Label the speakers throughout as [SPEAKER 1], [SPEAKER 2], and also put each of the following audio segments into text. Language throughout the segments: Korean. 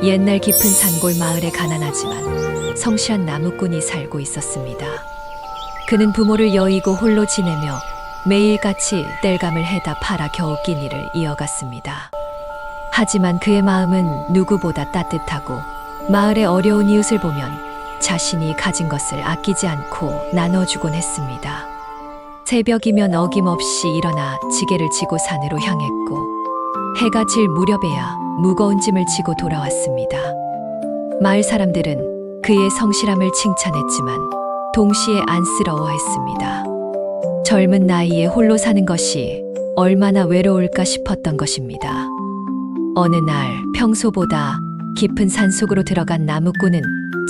[SPEAKER 1] 옛날 깊은 산골 마을에 가난하지만 성실한 나무꾼이 살고 있었습니다. 그는 부모를 여의고 홀로 지내며 매일같이 땔감을 해다 팔아 겨우 끼니를 이어갔습니다. 하지만 그의 마음은 누구보다 따뜻하고 마을의 어려운 이웃을 보면 자신이 가진 것을 아끼지 않고 나눠주곤 했습니다. 새벽이면 어김없이 일어나 지게를 지고 산으로 향했고 해가 질 무렵에야 무거운 짐을 지고 돌아왔습니다. 마을 사람들은 그의 성실함을 칭찬했지만 동시에 안쓰러워했습니다. 젊은 나이에 홀로 사는 것이 얼마나 외로울까 싶었던 것입니다. 어느 날 평소보다 깊은 산속으로 들어간 나무꾼은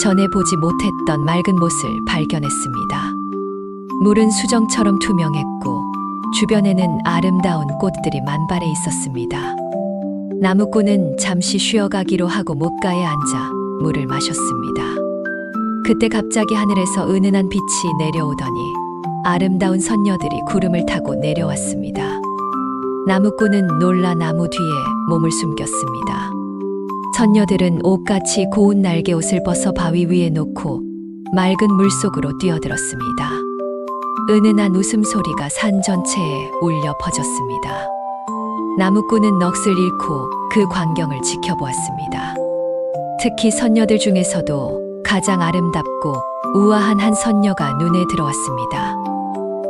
[SPEAKER 1] 전에 보지 못했던 맑은 못을 발견했습니다. 물은 수정처럼 투명했고 주변에는 아름다운 꽃들이 만발해 있었습니다. 나무꾼은 잠시 쉬어가기로 하고 못가에 앉아 물을 마셨습니다. 그때 갑자기 하늘에서 은은한 빛이 내려오더니 아름다운 선녀들이 구름을 타고 내려왔습니다. 나무꾼은 놀라 나무 뒤에 몸을 숨겼습니다. 선녀들은 옷같이 고운 날개옷을 벗어 바위 위에 놓고 맑은 물속으로 뛰어들었습니다. 은은한 웃음소리가 산 전체에 울려 퍼졌습니다. 나무꾼은 넋을 잃고 그 광경을 지켜보았습니다. 특히 선녀들 중에서도 가장 아름답고 우아한 한 선녀가 눈에 들어왔습니다.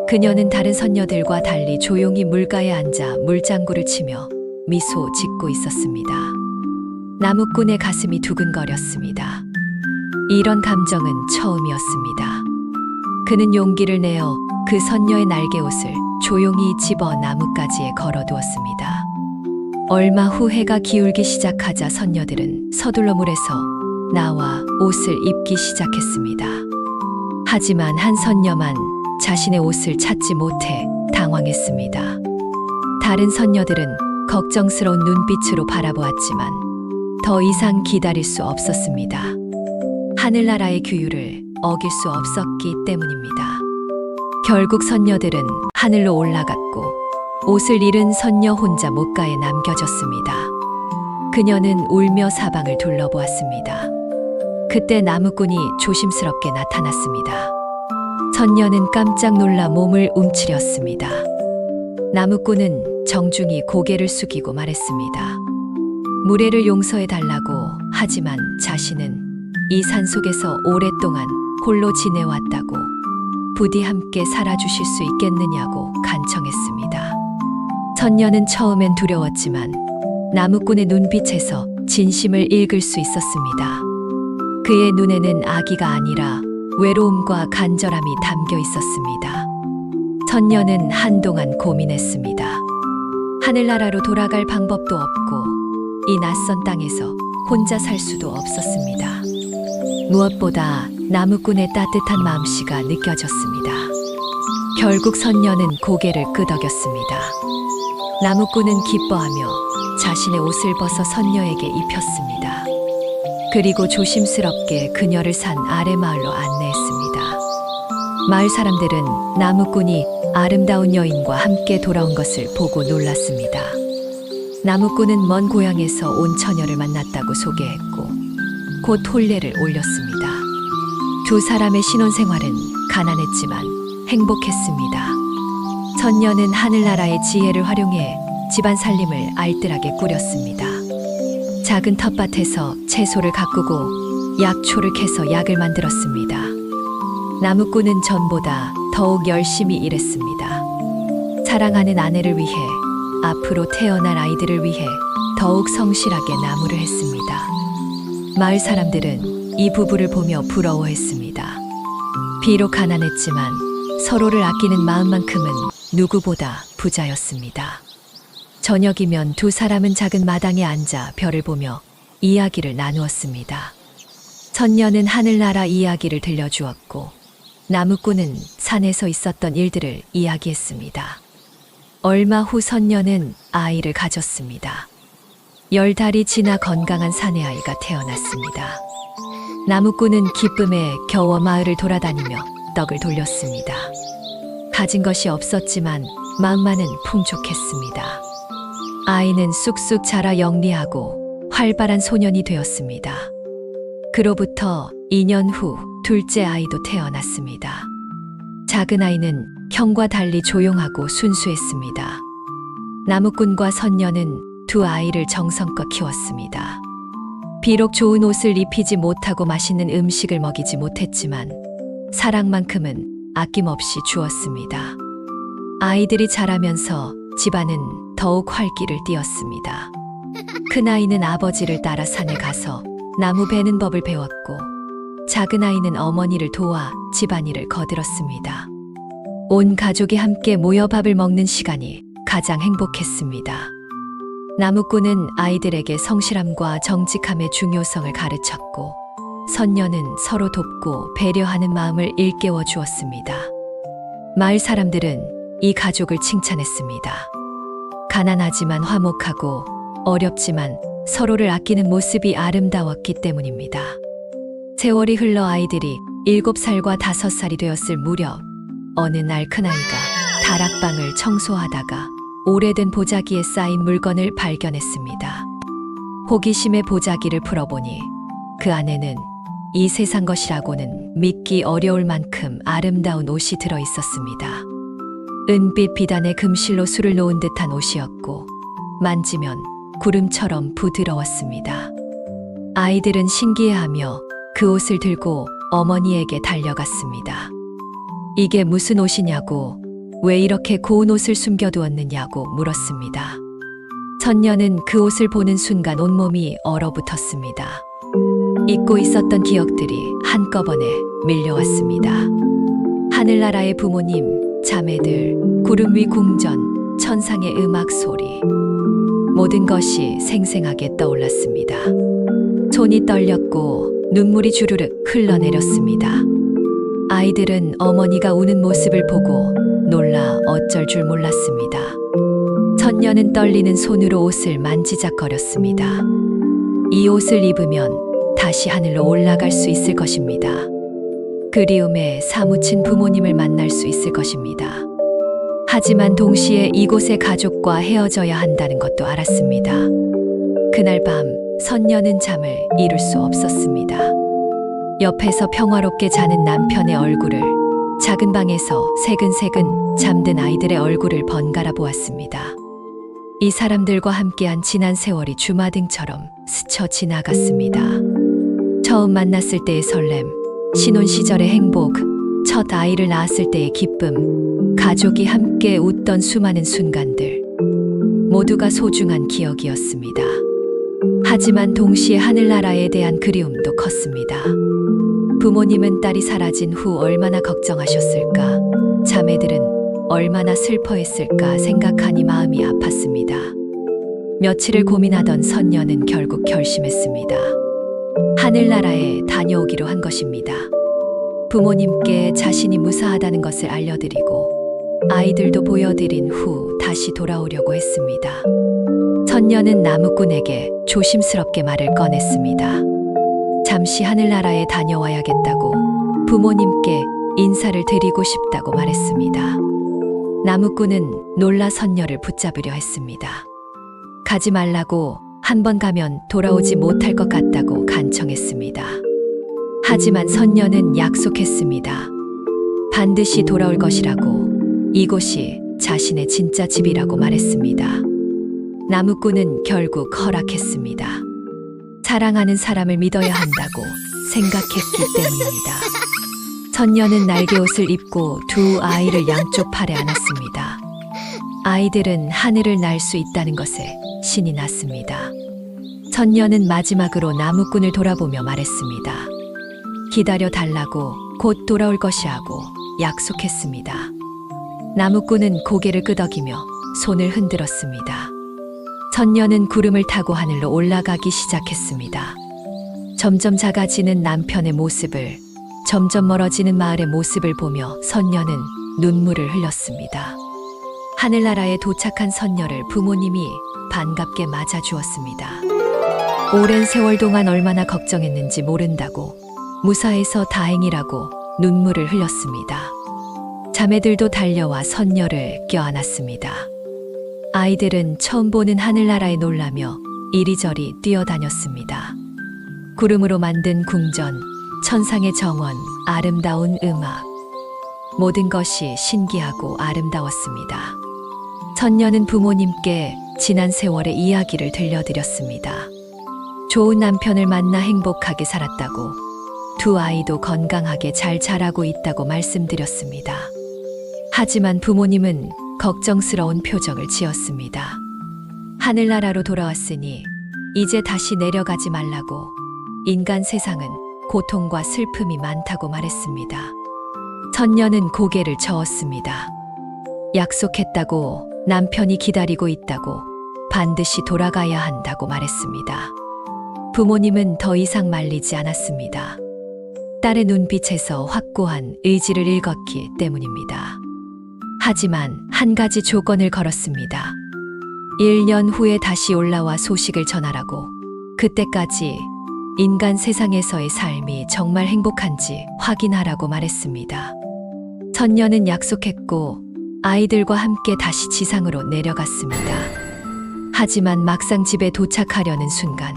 [SPEAKER 1] 그녀는 다른 선녀들과 달리 조용히 물가에 앉아 물장구를 치며 미소 짓고 있었습니다. 나무꾼의 가슴이 두근거렸습니다. 이런 감정은 처음이었습니다. 그는 용기를 내어 그 선녀의 날개옷을 조용히 집어 나뭇가지에 걸어두었습니다. 얼마 후 해가 기울기 시작하자 선녀들은 서둘러 물에서 나와 옷을 입기 시작했습니다. 하지만 한 선녀만 자신의 옷을 찾지 못해 당황했습니다. 다른 선녀들은 걱정스러운 눈빛으로 바라보았지만 더 이상 기다릴 수 없었습니다. 하늘나라의 규율을 어길 수 없었기 때문입니다. 결국 선녀들은 하늘로 올라갔고 옷을 잃은 선녀 혼자 못가에 남겨졌습니다. 그녀는 울며 사방을 둘러보았습니다. 그때 나무꾼이 조심스럽게 나타났습니다. 선녀는 깜짝 놀라 몸을 움츠렸습니다. 나무꾼은 정중히 고개를 숙이고 말했습니다. 무례를 용서해 달라고 하지만 자신은 이 산속에서 오랫동안 홀로 지내왔다고 부디 함께 살아주실 수 있겠느냐고 간청했습니다. 선녀는 처음엔 두려웠지만 나무꾼의 눈빛에서 진심을 읽을 수 있었습니다. 그의 눈에는 악의가 아니라 외로움과 간절함이 담겨 있었습니다. 선녀는 한동안 고민했습니다. 하늘나라로 돌아갈 방법도 없고 이 낯선 땅에서 혼자 살 수도 없었습니다. 무엇보다 나무꾼의 따뜻한 마음씨가 느껴졌습니다. 결국 선녀는 고개를 끄덕였습니다. 나무꾼은 기뻐하며 자신의 옷을 벗어 선녀에게 입혔습니다. 그리고 조심스럽게 그녀를 산 아래 마을로 안내했습니다. 마을 사람들은 나무꾼이 아름다운 여인과 함께 돌아온 것을 보고 놀랐습니다. 나무꾼은 먼 고향에서 온 처녀를 만났다고 소개했고 곧 혼례를 올렸습니다. 두 사람의 신혼생활은 가난했지만 행복했습니다. 선녀는 하늘나라의 지혜를 활용해 집안 살림을 알뜰하게 꾸렸습니다. 작은 텃밭에서 채소를 가꾸고 약초를 캐서 약을 만들었습니다. 나무꾼은 전보다 더욱 열심히 일했습니다. 사랑하는 아내를 위해 앞으로 태어날 아이들을 위해 더욱 성실하게 나무를 했습니다. 마을 사람들은 이 부부를 보며 부러워했습니다. 비록 가난했지만 서로를 아끼는 마음만큼은 누구보다 부자였습니다. 저녁이면 두 사람은 작은 마당에 앉아 별을 보며 이야기를 나누었습니다. 선녀는 하늘나라 이야기를 들려주었고 나무꾼은 산에서 있었던 일들을 이야기했습니다. 얼마 후 선녀는 아이를 가졌습니다. 10달이 지나 건강한 사내아이가 태어났습니다. 나무꾼은 기쁨에 겨워 마을을 돌아다니며 떡을 돌렸습니다. 가진 것이 없었지만 마음만은 풍족했습니다. 아이는 쑥쑥 자라 영리하고 활발한 소년이 되었습니다. 그로부터 2년 후 둘째 아이도 태어났습니다. 작은 아이는 형과 달리 조용하고 순수했습니다. 나무꾼과 선녀는 두 아이를 정성껏 키웠습니다. 비록 좋은 옷을 입히지 못하고 맛있는 음식을 먹이지 못했지만 사랑만큼은 아낌없이 주었습니다. 아이들이 자라면서 집안은 더욱 활기를 띠었습니다. 큰아이는 아버지를 따라 산에 가서 나무 베는 법을 배웠고 작은 아이는 어머니를 도와 집안일을 거들었습니다. 온 가족이 함께 모여 밥을 먹는 시간이 가장 행복했습니다. 나무꾼은 아이들에게 성실함과 정직함의 중요성을 가르쳤고 선녀는 서로 돕고 배려하는 마음을 일깨워 주었습니다. 마을 사람들은 이 가족을 칭찬했습니다. 가난하지만 화목하고 어렵지만 서로를 아끼는 모습이 아름다웠기 때문입니다. 세월이 흘러 아이들이 7살과 5살이 되었을 무렵 어느 날 큰아이가 다락방을 청소하다가 오래된 보자기에 쌓인 물건을 발견했습니다. 호기심에 보자기를 풀어보니 그 안에는 이 세상 것이라고는 믿기 어려울 만큼 아름다운 옷이 들어 있었습니다. 은빛 비단에 금실로 술을 놓은 듯한 옷이었고 만지면 구름처럼 부드러웠습니다. 아이들은 신기해하며 그 옷을 들고 어머니에게 달려갔습니다. 이게 무슨 옷이냐고, 왜 이렇게 고운 옷을 숨겨두었느냐고 물었습니다. 선녀는 그 옷을 보는 순간 온몸이 얼어붙었습니다. 잊고 있었던 기억들이 한꺼번에 밀려왔습니다. 하늘나라의 부모님, 자매들, 구름 위 궁전, 천상의 음악 소리, 모든 것이 생생하게 떠올랐습니다. 손이 떨렸고 눈물이 주르륵 흘러내렸습니다. 아이들은 어머니가 우는 모습을 보고 놀라 어쩔 줄 몰랐습니다. 선녀는 떨리는 손으로 옷을 만지작거렸습니다. 이 옷을 입으면 다시 하늘로 올라갈 수 있을 것입니다. 그리움에 사무친 부모님을 만날 수 있을 것입니다. 하지만 동시에 이곳의 가족과 헤어져야 한다는 것도 알았습니다. 그날 밤 선녀는 잠을 이룰 수 없었습니다. 옆에서 평화롭게 자는 남편의 얼굴을, 작은 방에서 새근새근 잠든 아이들의 얼굴을 번갈아 보았습니다. 이 사람들과 함께한 지난 세월이 주마등처럼 스쳐 지나갔습니다. 처음 만났을 때의 설렘, 신혼 시절의 행복, 첫 아이를 낳았을 때의 기쁨, 가족이 함께 웃던 수많은 순간들, 모두가 소중한 기억이었습니다. 하지만 동시에 하늘나라에 대한 그리움도 컸습니다. 부모님은 딸이 사라진 후 얼마나 걱정하셨을까, 자매들은 얼마나 슬퍼했을까 생각하니 마음이 아팠습니다. 며칠을 고민하던 선녀는 결국 결심했습니다. 하늘나라에 다녀오기로 한 것입니다. 부모님께 자신이 무사하다는 것을 알려드리고 아이들도 보여드린 후 다시 돌아오려고 했습니다. 선녀는 나무꾼에게 조심스럽게 말을 꺼냈습니다. 잠시 하늘나라에 다녀와야겠다고, 부모님께 인사를 드리고 싶다고 말했습니다. 나무꾼은 놀라 선녀를 붙잡으려 했습니다. 가지 말라고, 한 번 가면 돌아오지 못할 것 같다고 간청했습니다. 하지만 선녀는 약속했습니다. 반드시 돌아올 것이라고, 이곳이 자신의 진짜 집이라고 말했습니다. 나무꾼은 결국 허락했습니다. 사랑하는 사람을 믿어야 한다고 생각했기 때문입니다. 선녀는 날개옷을 입고 두 아이를 양쪽 팔에 안았습니다. 아이들은 하늘을 날 수 있다는 것에 신이 났습니다. 선녀는 마지막으로 나무꾼을 돌아보며 말했습니다. 기다려 달라고, 곧 돌아올 것이라고 약속했습니다. 나무꾼은 고개를 끄덕이며 손을 흔들었습니다. 선녀는 구름을 타고 하늘로 올라가기 시작했습니다. 점점 작아지는 남편의 모습을, 점점 멀어지는 마을의 모습을 보며 선녀는 눈물을 흘렸습니다. 하늘나라에 도착한 선녀를 부모님이 반갑게 맞아주었습니다. 오랜 세월 동안 얼마나 걱정했는지 모른다고, 무사해서 다행이라고 눈물을 흘렸습니다. 자매들도 달려와 선녀를 껴안았습니다. 아이들은 처음 보는 하늘나라에 놀라며 이리저리 뛰어다녔습니다. 구름으로 만든 궁전, 천상의 정원, 아름다운 음악. 모든 것이 신기하고 아름다웠습니다. 선녀는 부모님께 지난 세월의 이야기를 들려드렸습니다. 좋은 남편을 만나 행복하게 살았다고, 두 아이도 건강하게 잘 자라고 있다고 말씀드렸습니다. 하지만 부모님은 걱정스러운 표정을 지었습니다. 하늘나라로 돌아왔으니 이제 다시 내려가지 말라고, 인간 세상은 고통과 슬픔이 많다고 말했습니다. 선녀는 고개를 저었습니다. 약속했다고, 남편이 기다리고 있다고, 반드시 돌아가야 한다고 말했습니다. 부모님은 더 이상 말리지 않았습니다. 딸의 눈빛에서 확고한 의지를 읽었기 때문입니다. 하지만 한 가지 조건을 걸었습니다. 1년 후에 다시 올라와 소식을 전하라고, 그때까지 인간 세상에서의 삶이 정말 행복한지 확인하라고 말했습니다. 선녀는 약속했고 아이들과 함께 다시 지상으로 내려갔습니다. 하지만 막상 집에 도착하려는 순간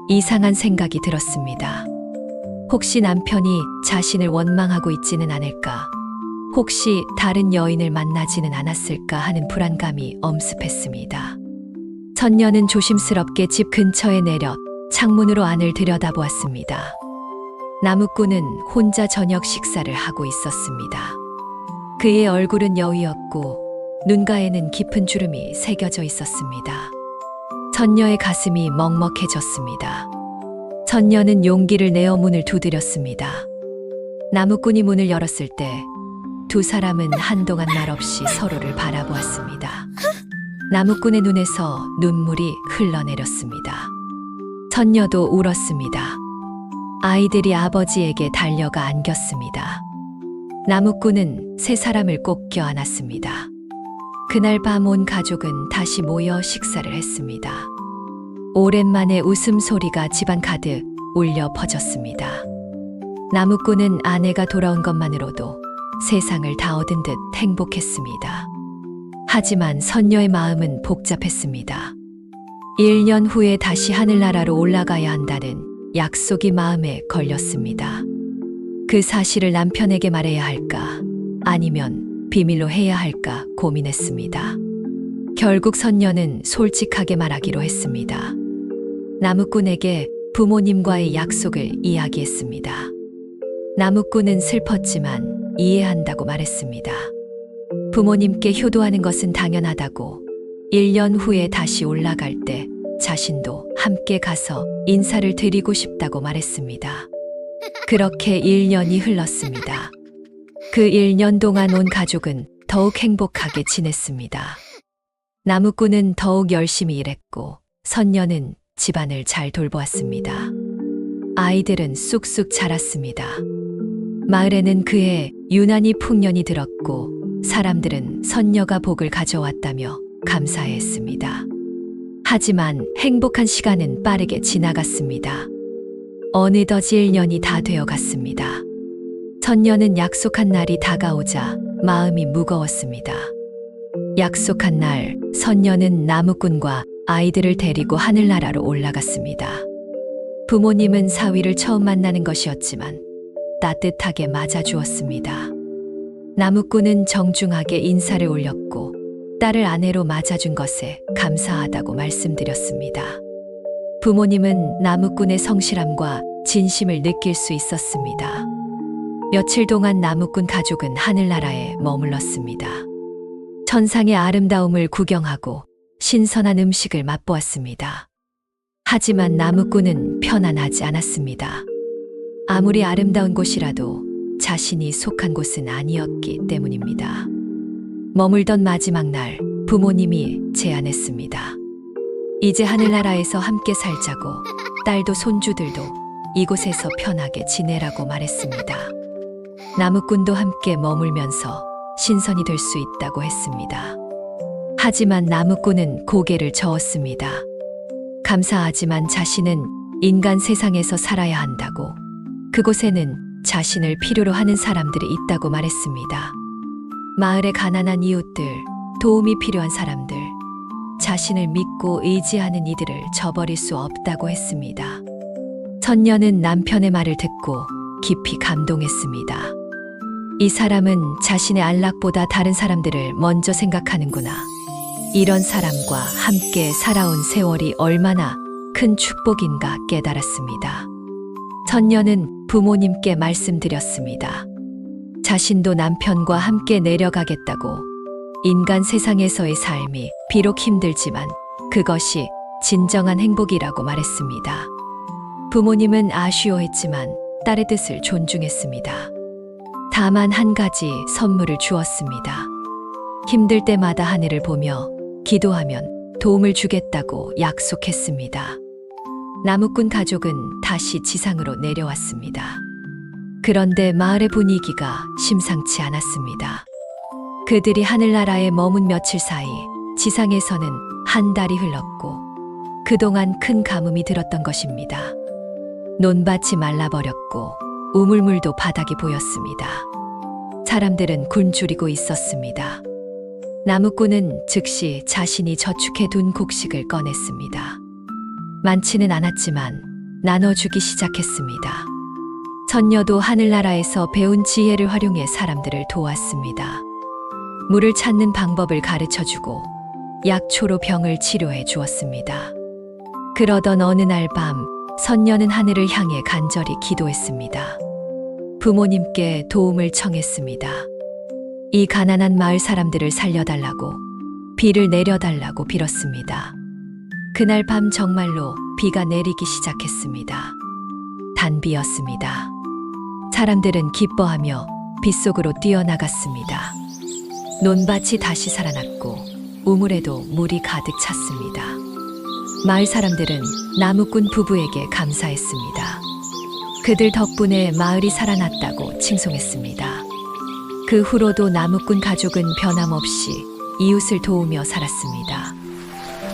[SPEAKER 1] 이상한 생각이 들었습니다. 혹시 남편이 자신을 원망하고 있지는 않을까? 혹시 다른 여인을 만나지는 않았을까 하는 불안감이 엄습했습니다. 선녀는 조심스럽게 집 근처에 내려 창문으로 안을 들여다보았습니다. 나무꾼은 혼자 저녁 식사를 하고 있었습니다. 그의 얼굴은 여위었고 눈가에는 깊은 주름이 새겨져 있었습니다. 선녀의 가슴이 먹먹해졌습니다. 선녀는 용기를 내어 문을 두드렸습니다. 나무꾼이 문을 열었을 때 두 사람은 한동안 말없이 서로를 바라보았습니다. 나무꾼의 눈에서 눈물이 흘러내렸습니다. 선녀도 울었습니다. 아이들이 아버지에게 달려가 안겼습니다. 나무꾼은 세 사람을 꼭 껴안았습니다. 그날 밤 온 가족은 다시 모여 식사를 했습니다. 오랜만에 웃음소리가 집안 가득 울려 퍼졌습니다. 나무꾼은 아내가 돌아온 것만으로도 세상을 다 얻은 듯 행복했습니다. 하지만 선녀의 마음은 복잡했습니다. 1년 후에 다시 하늘나라로 올라가야 한다는 약속이 마음에 걸렸습니다. 그 사실을 남편에게 말해야 할까, 아니면 비밀로 해야 할까 고민했습니다. 결국 선녀는 솔직하게 말하기로 했습니다. 나무꾼에게 부모님과의 약속을 이야기했습니다. 나무꾼은 슬펐지만 이해한다고 말했습니다. 부모님께 효도하는 것은 당연하다고, 1년 후에 다시 올라갈 때 자신도 함께 가서 인사를 드리고 싶다고 말했습니다. 그렇게 1년이 흘렀습니다. 그 1년 동안 온 가족은 더욱 행복하게 지냈습니다. 나무꾼은 더욱 열심히 일했고 선녀는 집안을 잘 돌보았습니다. 아이들은 쑥쑥 자랐습니다. 마을에는 그해 유난히 풍년이 들었고 사람들은 선녀가 복을 가져왔다며 감사했습니다. 하지만 행복한 시간은 빠르게 지나갔습니다. 어느덧 1년이 다 되어 갔습니다. 선녀는 약속한 날이 다가오자 마음이 무거웠습니다. 약속한 날, 선녀는 나무꾼과 아이들을 데리고 하늘나라로 올라갔습니다. 부모님은 사위를 처음 만나는 것이었지만 따뜻하게 맞아주었습니다. 나무꾼은 정중하게 인사를 올렸고 딸을 아내로 맞아준 것에 감사하다고 말씀드렸습니다. 부모님은 나무꾼의 성실함과 진심을 느낄 수 있었습니다. 며칠 동안 나무꾼 가족은 하늘나라에 머물렀습니다. 천상의 아름다움을 구경하고 신선한 음식을 맛보았습니다. 하지만 나무꾼은 편안하지 않았습니다. 아무리 아름다운 곳이라도 자신이 속한 곳은 아니었기 때문입니다. 머물던 마지막 날, 부모님이 제안했습니다. 이제 하늘나라에서 함께 살자고, 딸도 손주들도 이곳에서 편하게 지내라고 말했습니다. 나무꾼도 함께 머물면서 신선이 될 수 있다고 했습니다. 하지만 나무꾼은 고개를 저었습니다. 감사하지만 자신은 인간 세상에서 살아야 한다고, 그곳에는 자신을 필요로 하는 사람들이 있다고 말했습니다. 마을의 가난한 이웃들, 도움이 필요한 사람들, 자신을 믿고 의지하는 이들을 저버릴 수 없다고 했습니다. 선녀는 남편의 말을 듣고 깊이 감동했습니다. 이 사람은 자신의 안락보다 다른 사람들을 먼저 생각하는구나. 이런 사람과 함께 살아온 세월이 얼마나 큰 축복인가 깨달았습니다. 선녀는 부모님께 말씀드렸습니다. 자신도 남편과 함께 내려가겠다고. 인간 세상에서의 삶이 비록 힘들지만 그것이 진정한 행복이라고 말했습니다. 부모님은 아쉬워했지만 딸의 뜻을 존중했습니다. 다만 한 가지 선물을 주었습니다. 힘들 때마다 하늘을 보며 기도하면 도움을 주겠다고 약속했습니다. 나무꾼 가족은 다시 지상으로 내려왔습니다. 그런데 마을의 분위기가 심상치 않았습니다. 그들이 하늘나라에 머문 며칠 사이 지상에서는 한 달이 흘렀고 그동안 큰 가뭄이 들었던 것입니다. 논밭이 말라버렸고 우물물도 바닥이 보였습니다. 사람들은 굶주리고 있었습니다. 나무꾼은 즉시 자신이 저축해 둔 곡식을 꺼냈습니다. 많지는 않았지만 나눠주기 시작했습니다. 선녀도 하늘나라에서 배운 지혜를 활용해 사람들을 도왔습니다. 물을 찾는 방법을 가르쳐주고 약초로 병을 치료해 주었습니다. 그러던 어느 날 밤 선녀는 하늘을 향해 간절히 기도했습니다. 부모님께 도움을 청했습니다. 이 가난한 마을 사람들을 살려달라고, 비를 내려달라고 빌었습니다. 그날 밤 정말로 비가 내리기 시작했습니다. 단비였습니다. 사람들은 기뻐하며 빗속으로 뛰어나갔습니다. 논밭이 다시 살아났고 우물에도 물이 가득 찼습니다. 마을 사람들은 나무꾼 부부에게 감사했습니다. 그들 덕분에 마을이 살아났다고 칭송했습니다. 그 후로도 나무꾼 가족은 변함없이 이웃을 도우며 살았습니다.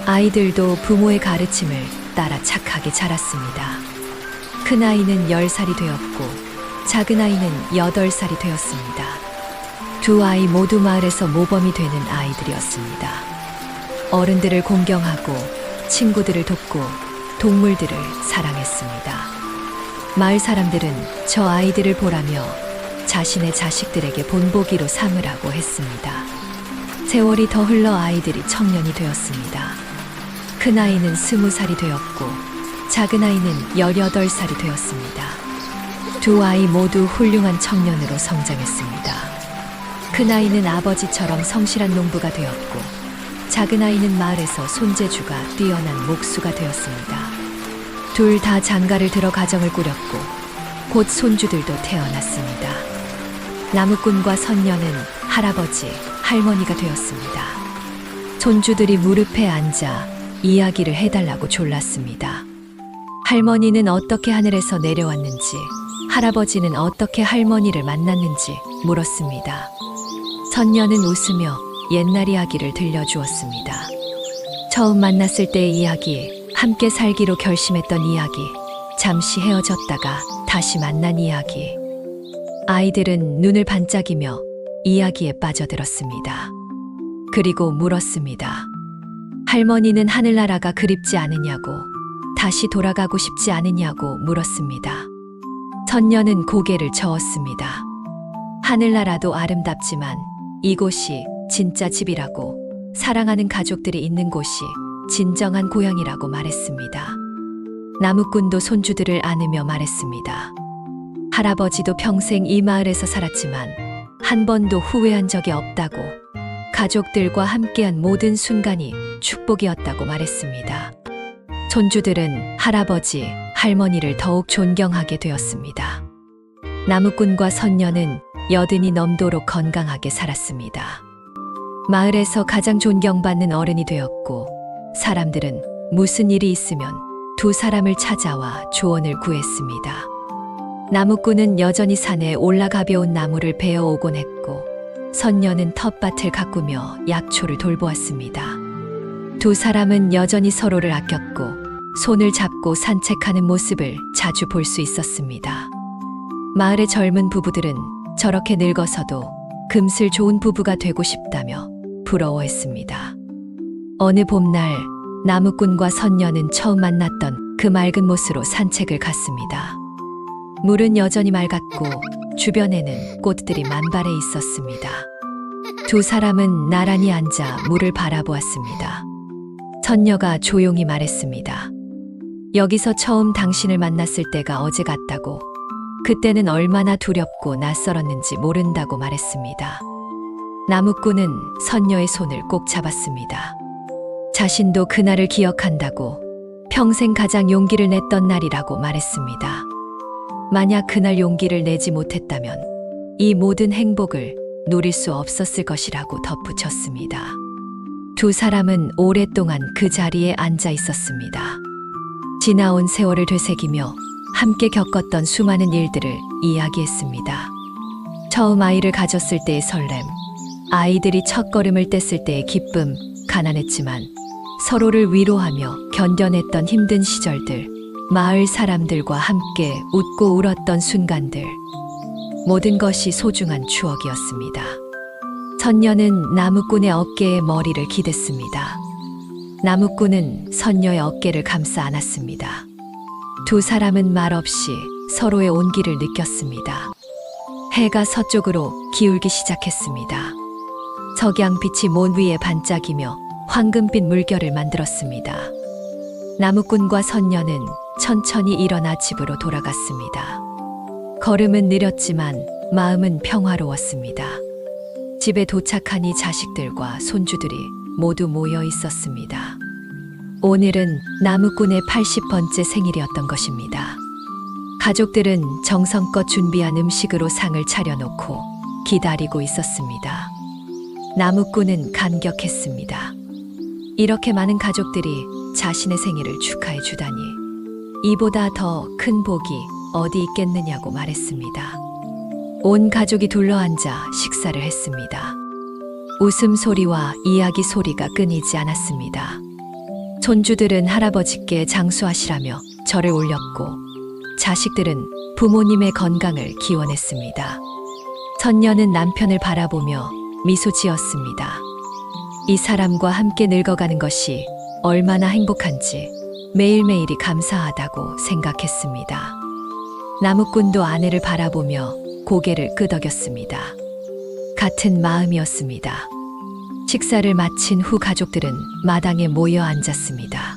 [SPEAKER 1] 아이들도 부모의 가르침을 따라 착하게 자랐습니다. 큰아이는 10살이 되었고 작은아이는 8살이 되었습니다. 두 아이 모두 마을에서 모범이 되는 아이들이었습니다. 어른들을 공경하고 친구들을 돕고 동물들을 사랑했습니다. 마을 사람들은 저 아이들을 보라며 자신의 자식들에게 본보기로 삼으라고 했습니다. 세월이 더 흘러 아이들이 청년이 되었습니다. 큰아이는 20살이 되었고 작은아이는 18살이 되었습니다. 두 아이 모두 훌륭한 청년으로 성장했습니다. 큰아이는 아버지처럼 성실한 농부가 되었고 작은아이는 마을에서 손재주가 뛰어난 목수가 되었습니다. 둘 다 장가를 들어 가정을 꾸렸고 곧 손주들도 태어났습니다. 나무꾼과 선녀는 할아버지, 할머니가 되었습니다. 손주들이 무릎에 앉아 이야기를 해달라고 졸랐습니다. 할머니는 어떻게 하늘에서 내려왔는지, 할아버지는 어떻게 할머니를 만났는지 물었습니다. 선녀는 웃으며 옛날 이야기를 들려주었습니다. 처음 만났을 때의 이야기, 함께 살기로 결심했던 이야기, 잠시 헤어졌다가 다시 만난 이야기. 아이들은 눈을 반짝이며 이야기에 빠져들었습니다. 그리고 물었습니다. 할머니는 하늘나라가 그립지 않으냐고, 다시 돌아가고 싶지 않으냐고 물었습니다. 선녀는 고개를 저었습니다. 하늘나라도 아름답지만 이곳이 진짜 집이라고, 사랑하는 가족들이 있는 곳이 진정한 고향이라고 말했습니다. 나무꾼도 손주들을 안으며 말했습니다. 할아버지도 평생 이 마을에서 살았지만 한 번도 후회한 적이 없다고, 가족들과 함께한 모든 순간이 축복이었다고 말했습니다. 손주들은 할아버지, 할머니를 더욱 존경하게 되었습니다. 나무꾼과 선녀는 여든이 넘도록 건강하게 살았습니다. 마을에서 가장 존경받는 어른이 되었고 사람들은 무슨 일이 있으면 두 사람을 찾아와 조언을 구했습니다. 나무꾼은 여전히 산에 올라 가벼운 나무를 베어오곤 했고 선녀는 텃밭을 가꾸며 약초를 돌보았습니다. 두 사람은 여전히 서로를 아꼈고 손을 잡고 산책하는 모습을 자주 볼 수 있었습니다. 마을의 젊은 부부들은 저렇게 늙어서도 금슬 좋은 부부가 되고 싶다며 부러워했습니다. 어느 봄날 나무꾼과 선녀는 처음 만났던 그 맑은 못으로 산책을 갔습니다. 물은 여전히 맑았고 주변에는 꽃들이 만발해 있었습니다. 두 사람은 나란히 앉아 물을 바라보았습니다. 선녀가 조용히 말했습니다. 여기서 처음 당신을 만났을 때가 어제 같다고, 그때는 얼마나 두렵고 낯설었는지 모른다고 말했습니다. 나무꾼은 선녀의 손을 꼭 잡았습니다. 자신도 그날을 기억한다고, 평생 가장 용기를 냈던 날이라고 말했습니다. 만약 그날 용기를 내지 못했다면 이 모든 행복을 누릴 수 없었을 것이라고 덧붙였습니다. 두 사람은 오랫동안 그 자리에 앉아 있었습니다. 지나온 세월을 되새기며 함께 겪었던 수많은 일들을 이야기했습니다. 처음 아이를 가졌을 때의 설렘, 아이들이 첫걸음을 뗐을 때의 기쁨, 가난했지만 서로를 위로하며 견뎌냈던 힘든 시절들, 마을 사람들과 함께 웃고 울었던 순간들, 모든 것이 소중한 추억이었습니다. 선녀는 나무꾼의 어깨에 머리를 기댔습니다. 나무꾼은 선녀의 어깨를 감싸 안았습니다. 두 사람은 말없이 서로의 온기를 느꼈습니다. 해가 서쪽으로 기울기 시작했습니다. 석양빛이 몬 위에 반짝이며 황금빛 물결을 만들었습니다. 나무꾼과 선녀는 천천히 일어나 집으로 돌아갔습니다. 걸음은 느렸지만 마음은 평화로웠습니다. 집에 도착하니 자식들과 손주들이 모두 모여 있었습니다. 오늘은 나무꾼의 80번째 생일이었던 것입니다. 가족들은 정성껏 준비한 음식으로 상을 차려놓고 기다리고 있었습니다. 나무꾼은 감격했습니다. 이렇게 많은 가족들이 자신의 생일을 축하해 주다니, 이보다 더 큰 복이 어디 있겠느냐고 말했습니다. 온 가족이 둘러앉아 식사를 했습니다. 웃음소리와 이야기 소리가 끊이지 않았습니다. 손주들은 할아버지께 장수하시라며 절을 올렸고, 자식들은 부모님의 건강을 기원했습니다. 선녀는 남편을 바라보며 미소 지었습니다. 이 사람과 함께 늙어가는 것이 얼마나 행복한지 매일매일이 감사하다고 생각했습니다. 나무꾼도 아내를 바라보며 고개를 끄덕였습니다. 같은 마음이었습니다. 식사를 마친 후 가족들은 마당에 모여 앉았습니다.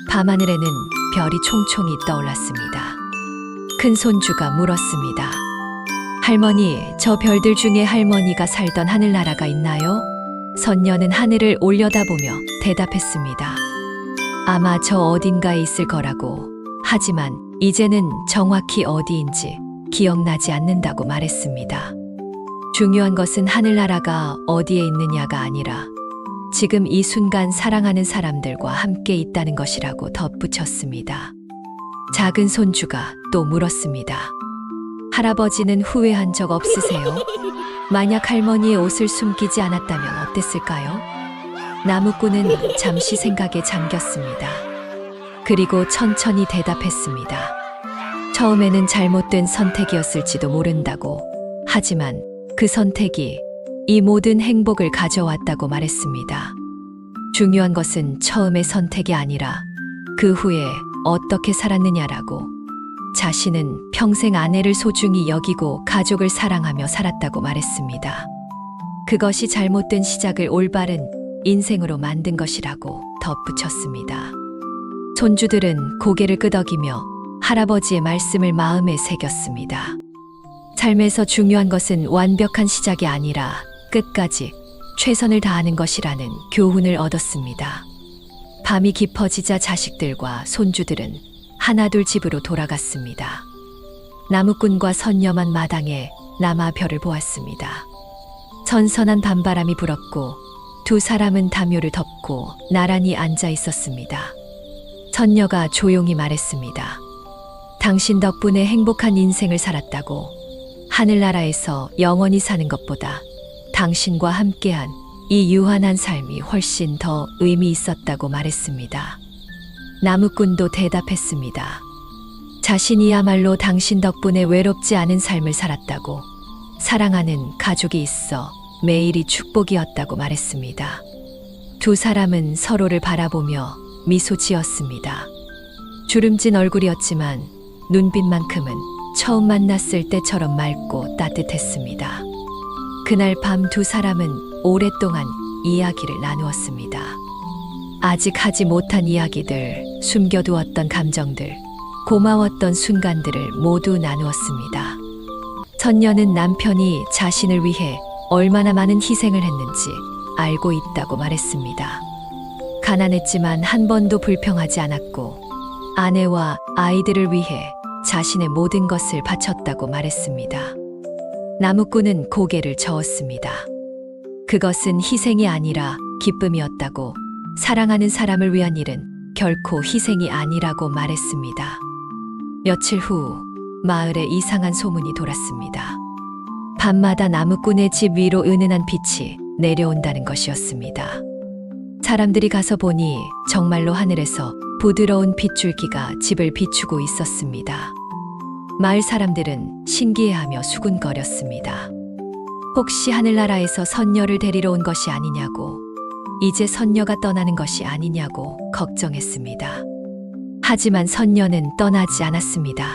[SPEAKER 1] 밤하늘에는 별이 총총히 떠올랐습니다. 큰 손주가 물었습니다. 할머니, 저 별들 중에 할머니가 살던 하늘나라가 있나요? 선녀는 하늘을 올려다보며 대답했습니다. 아마 저 어딘가에 있을 거라고, 하지만 이제는 정확히 어디인지 기억나지 않는다고 말했습니다. 중요한 것은 하늘나라가 어디에 있느냐가 아니라 지금 이 순간 사랑하는 사람들과 함께 있다는 것이라고 덧붙였습니다. 작은 손주가 또 물었습니다. 할아버지는 후회한 적 없으세요? 만약 할머니의 옷을 숨기지 않았다면 어땠을까요? 나무꾼은 잠시 생각에 잠겼습니다. 그리고 천천히 대답했습니다. 처음에는 잘못된 선택이었을지도 모른다고, 하지만 그 선택이 이 모든 행복을 가져왔다고 말했습니다. 중요한 것은 처음의 선택이 아니라 그 후에 어떻게 살았느냐라고, 자신은 평생 아내를 소중히 여기고 가족을 사랑하며 살았다고 말했습니다. 그것이 잘못된 시작을 올바른 인생으로 만든 것이라고 덧붙였습니다. 손주들은 고개를 끄덕이며 할아버지의 말씀을 마음에 새겼습니다. 삶에서 중요한 것은 완벽한 시작이 아니라 끝까지 최선을 다하는 것이라는 교훈을 얻었습니다. 밤이 깊어지자 자식들과 손주들은 하나둘 집으로 돌아갔습니다. 나무꾼과 선녀만 마당에 남아 별을 보았습니다. 선선한 밤바람이 불었고 두 사람은 담요를 덮고 나란히 앉아 있었습니다. 선녀가 조용히 말했습니다. 당신 덕분에 행복한 인생을 살았다고, 하늘나라에서 영원히 사는 것보다 당신과 함께한 이 유한한 삶이 훨씬 더 의미 있었다고 말했습니다. 나무꾼도 대답했습니다. 자신이야말로 당신 덕분에 외롭지 않은 삶을 살았다고, 사랑하는 가족이 있어 매일이 축복이었다고 말했습니다. 두 사람은 서로를 바라보며 미소 지었습니다. 주름진 얼굴이었지만 눈빛만큼은 처음 만났을 때처럼 맑고 따뜻했습니다. 그날 밤 두 사람은 오랫동안 이야기를 나누었습니다. 아직 하지 못한 이야기들, 숨겨두었던 감정들, 고마웠던 순간들을 모두 나누었습니다. 선녀는 남편이 자신을 위해 얼마나 많은 희생을 했는지 알고 있다고 말했습니다. 가난했지만 한 번도 불평하지 않았고 아내와 아이들을 위해 자신의 모든 것을 바쳤다고 말했습니다. 나무꾼은 고개를 저었습니다. 그것은 희생이 아니라 기쁨이었다고, 사랑하는 사람을 위한 일은 결코 희생이 아니라고 말했습니다. 며칠 후 마을에 이상한 소문이 돌았습니다. 밤마다 나무꾼의 집 위로 은은한 빛이 내려온다는 것이었습니다. 사람들이 가서 보니 정말로 하늘에서 부드러운 빗줄기가 집을 비추고 있었습니다. 마을 사람들은 신기해하며 수군거렸습니다. 혹시 하늘나라에서 선녀를 데리러 온 것이 아니냐고, 이제 선녀가 떠나는 것이 아니냐고 걱정했습니다. 하지만 선녀는 떠나지 않았습니다.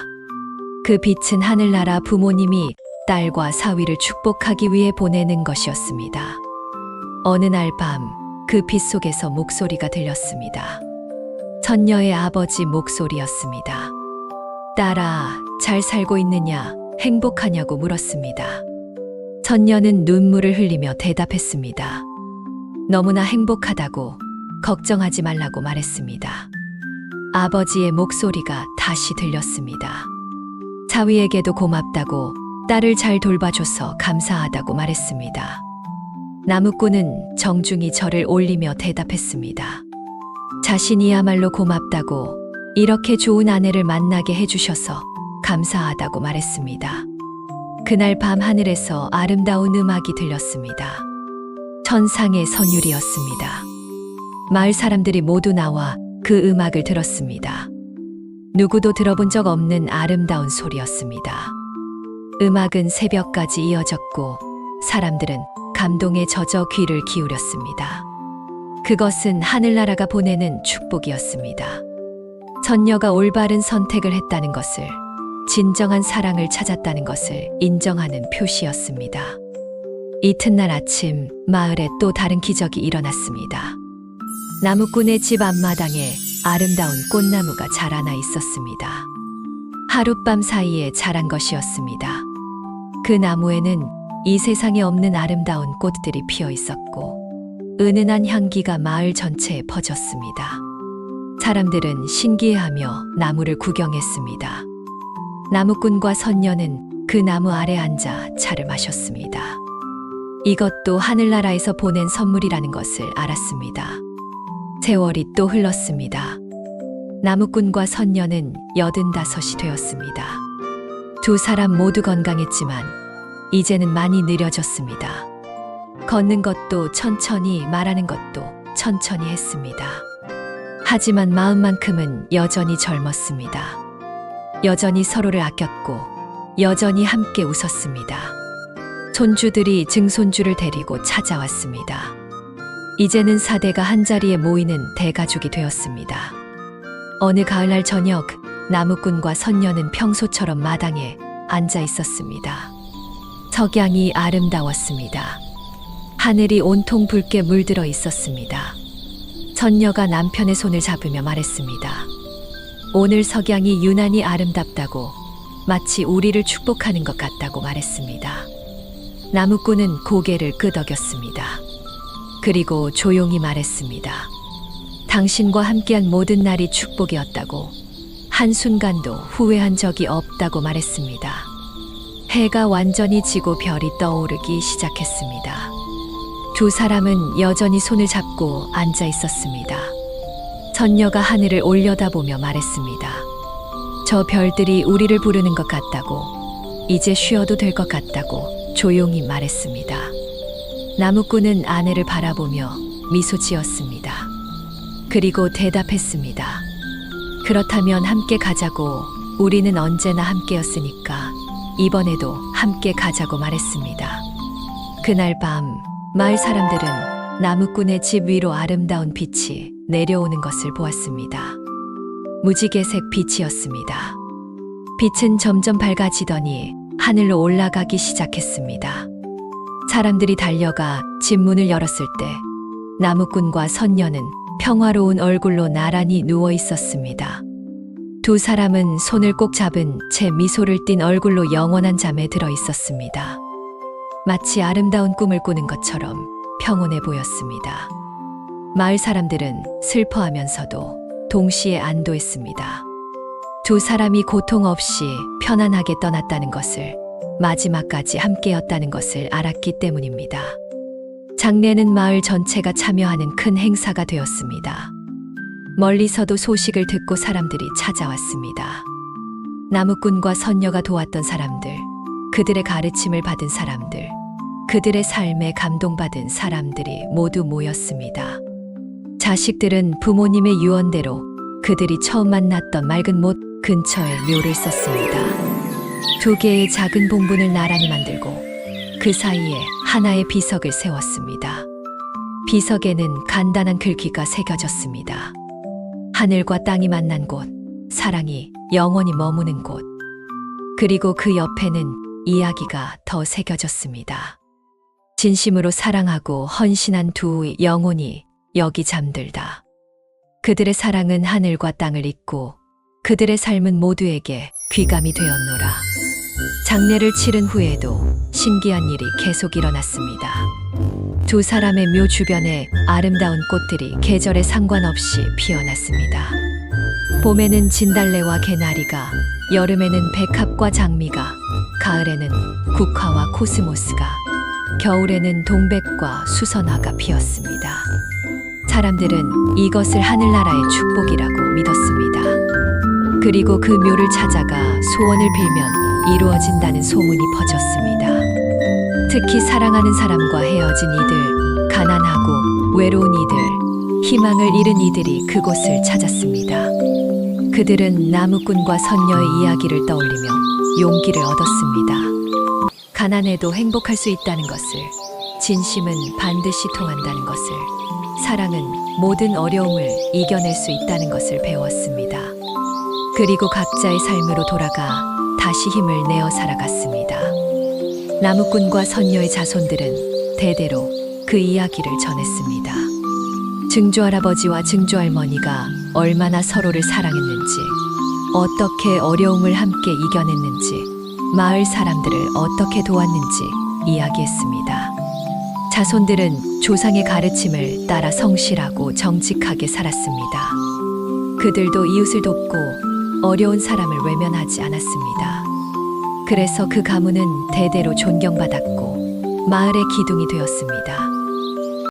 [SPEAKER 1] 그 빛은 하늘나라 부모님이 딸과 사위를 축복하기 위해 보내는 것이었습니다. 어느 날 밤 그 빛 속에서 목소리가 들렸습니다. 선녀의 아버지 목소리였습니다. 딸아, 잘 살고 있느냐, 행복하냐고 물었습니다. 선녀는 눈물을 흘리며 대답했습니다. 너무나 행복하다고, 걱정하지 말라고 말했습니다. 아버지의 목소리가 다시 들렸습니다. 사위에게도 고맙다고, 딸을 잘 돌봐줘서 감사하다고 말했습니다. 나무꾼은 정중히 절을 올리며 대답했습니다. 자신이야말로 고맙다고, 이렇게 좋은 아내를 만나게 해주셔서 감사하다고 말했습니다. 그날 밤 하늘에서 아름다운 음악이 들렸습니다. 천상의 선율이었습니다. 마을 사람들이 모두 나와 그 음악을 들었습니다. 누구도 들어본 적 없는 아름다운 소리였습니다. 음악은 새벽까지 이어졌고 사람들은 감동에 젖어 귀를 기울였습니다. 그것은 하늘나라가 보내는 축복이었습니다. 선녀가 올바른 선택을 했다는 것을, 진정한 사랑을 찾았다는 것을 인정하는 표시였습니다. 이튿날 아침 마을에 또 다른 기적이 일어났습니다. 나무꾼의 집 앞마당에 아름다운 꽃나무가 자라나 있었습니다. 하룻밤 사이에 자란 것이었습니다. 그 나무에는 이 세상에 없는 아름다운 꽃들이 피어 있었고 은은한 향기가 마을 전체에 퍼졌습니다. 사람들은 신기해하며 나무를 구경했습니다. 나무꾼과 선녀는 그 나무 아래 앉아 차를 마셨습니다. 이것도 하늘나라에서 보낸 선물이라는 것을 알았습니다. 세월이 또 흘렀습니다. 나무꾼과 선녀는 85이 되었습니다. 두 사람 모두 건강했지만 이제는 많이 느려졌습니다. 걷는 것도 천천히, 말하는 것도 천천히 했습니다. 하지만 마음만큼은 여전히 젊었습니다. 여전히 서로를 아꼈고 여전히 함께 웃었습니다. 손주들이 증손주를 데리고 찾아왔습니다. 이제는 4대가 한자리에 모이는 대가족이 되었습니다. 어느 가을날 저녁, 나무꾼과 선녀는 평소처럼 마당에 앉아 있었습니다. 석양이 아름다웠습니다. 하늘이 온통 붉게 물들어 있었습니다. 선녀가 남편의 손을 잡으며 말했습니다. 오늘 석양이 유난히 아름답다고, 마치 우리를 축복하는 것 같다고 말했습니다. 나무꾼은 고개를 끄덕였습니다. 그리고 조용히 말했습니다. 당신과 함께한 모든 날이 축복이었다고, 한순간도 후회한 적이 없다고 말했습니다. 해가 완전히 지고 별이 떠오르기 시작했습니다. 두 사람은 여전히 손을 잡고 앉아 있었습니다. 선녀가 하늘을 올려다보며 말했습니다. 저 별들이 우리를 부르는 것 같다고, 이제 쉬어도 될 것 같다고 조용히 말했습니다. 나무꾼은 아내를 바라보며 미소 지었습니다. 그리고 대답했습니다. 그렇다면 함께 가자고, 우리는 언제나 함께였으니까 이번에도 함께 가자고 말했습니다. 그날 밤 마을 사람들은 나무꾼의 집 위로 아름다운 빛이 내려오는 것을 보았습니다. 무지개색 빛이었습니다. 빛은 점점 밝아지더니 하늘로 올라가기 시작했습니다. 사람들이 달려가 집 문을 열었을 때 나무꾼과 선녀는 평화로운 얼굴로 나란히 누워 있었습니다. 두 사람은 손을 꼭 잡은 채 미소를 띤 얼굴로 영원한 잠에 들어 있었습니다. 마치 아름다운 꿈을 꾸는 것처럼 평온해 보였습니다. 마을 사람들은 슬퍼하면서도 동시에 안도했습니다. 두 사람이 고통 없이 편안하게 떠났다는 것을, 마지막까지 함께였다는 것을 알았기 때문입니다. 장례는 마을 전체가 참여하는 큰 행사가 되었습니다. 멀리서도 소식을 듣고 사람들이 찾아왔습니다. 나무꾼과 선녀가 도왔던 사람들, 그들의 가르침을 받은 사람들, 그들의 삶에 감동받은 사람들이 모두 모였습니다. 자식들은 부모님의 유언대로 그들이 처음 만났던 맑은 못 근처에 묘를 썼습니다. 두 개의 작은 봉분을 나란히 만들고 그 사이에 하나의 비석을 세웠습니다. 비석에는 간단한 글귀가 새겨졌습니다. 하늘과 땅이 만난 곳, 사랑이 영원히 머무는 곳. 그리고 그 옆에는 이야기가 더 새겨졌습니다. 진심으로 사랑하고 헌신한 두 영혼이 여기 잠들다. 그들의 사랑은 하늘과 땅을 잇고 그들의 삶은 모두에게 귀감이 되었노라. 장례를 치른 후에도 신기한 일이 계속 일어났습니다. 두 사람의 묘 주변에 아름다운 꽃들이 계절에 상관없이 피어났습니다. 봄에는 진달래와 개나리가, 여름에는 백합과 장미가, 가을에는 국화와 코스모스가, 겨울에는 동백과 수선화가 피었습니다. 사람들은 이것을 하늘나라의 축복이라고 믿었습니다. 그리고 그 묘를 찾아가 소원을 빌면 이루어진다는 소문이 퍼졌습니다. 특히 사랑하는 사람과 헤어진 이들, 가난하고 외로운 이들, 희망을 잃은 이들이 그곳을 찾았습니다. 그들은 나무꾼과 선녀의 이야기를 떠올리며 용기를 얻었습니다. 가난해도 행복할 수 있다는 것을, 진심은 반드시 통한다는 것을, 사랑은 모든 어려움을 이겨낼 수 있다는 것을 배웠습니다. 그리고 각자의 삶으로 돌아가 다시 힘을 내어 살아갔습니다. 나무꾼과 선녀의 자손들은 대대로 그 이야기를 전했습니다. 증조할아버지와 증조할머니가 얼마나 서로를 사랑했는지, 어떻게 어려움을 함께 이겨냈는지, 마을 사람들을 어떻게 도왔는지 이야기했습니다. 자손들은 조상의 가르침을 따라 성실하고 정직하게 살았습니다. 그들도 이웃을 돕고 어려운 사람을 외면하지 않았습니다. 그래서 그 가문은 대대로 존경받았고 마을의 기둥이 되었습니다.